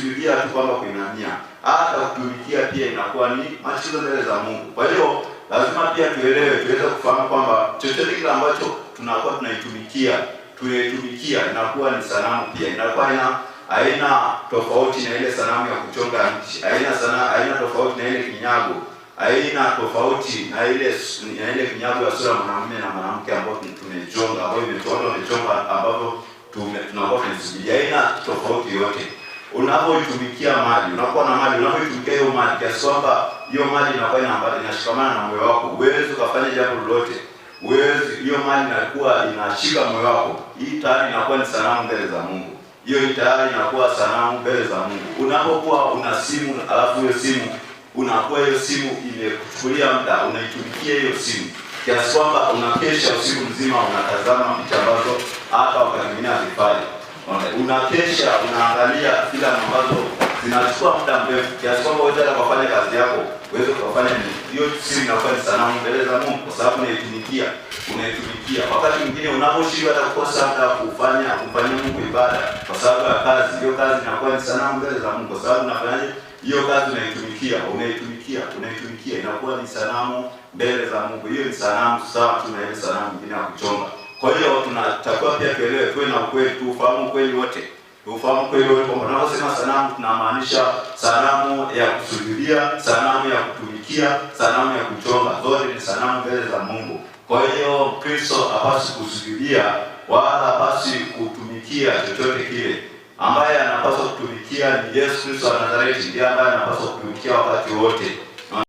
kusujudia tu kwamba kuinamia, hata kutumikia pia inakuwa ni machukizo mbele za Mungu. Kwa hiyo lazima pia tuelewe, tuweze kufahamu kwamba chochote kile ambacho tunakuwa tunaitumikia inakuwa ni sanamu pia, inakuwa haina tofauti na ile sanamu ya kuchonga mti, haina tofauti na ile kinyago, haina tofauti na ile kinyago ya sura mwanamume na mwanamke ambao tumechonga, ambao wamechonga ambavyo tunakuwa tunasujudia, haina tofauti yote. Unapoitumikia mali, unakuwa na mali, unapoitumikia hiyo mali kiasi kwamba hiyo mali inakuwa inashikamana na moyo wako, huwezi kufanya jambo lolote, hiyo mali inakuwa inashika moyo wako, hii tayari inakuwa ni sanamu mbele za Mungu. Hiyo tayari inakuwa sanamu mbele za Mungu. Unapokuwa una simu, alafu hiyo simu hiyo simu imekuchukulia muda, unaitumikia hiyo simu kiasi kwamba unakesha usiku mzima unatazama picha ambazo hata wakati mwingine hazifai. Unakesha unaangalia filamu ambazo zinachukua muda mrefu kiasi kwamba wewe hata kufanya kazi yako uweze kufanya hiyo simu inakuwa ni sanamu mbele za Mungu, kwa sababu unaitumikia. Wakati mwingine unaposhindwa hata kukosa hata kumfanyia Mungu ibada kwa sababu ya kazi, hiyo kazi inakuwa ni sanamu mbele za Mungu, kwa sababu unafanyaje? Hiyo kazi unaitumikia inakuwa ni sanamu mbele za Mungu. Hiyo ni sanamu sawa tu na ile sanamu nyingine ya kuchonga. Kwa hiyo tunatakiwa pia tuelewe, tuwe na ukweli, tufahamu kweli wote. Kwamba tunaposema sanamu tunamaanisha sanamu ya kusujudia, sanamu ya kutumikia, sanamu ya kuchonga, zote ni sanamu mbele za Mungu. Kwa hiyo Kristo hapaswi kusujudia wala hapaswi kutumikia chochote kile. Ambaye anapaswa kutumikia ni Yesu Kristo wa Nazareti, ndiye ambaye anapaswa kutumikia wakati wote.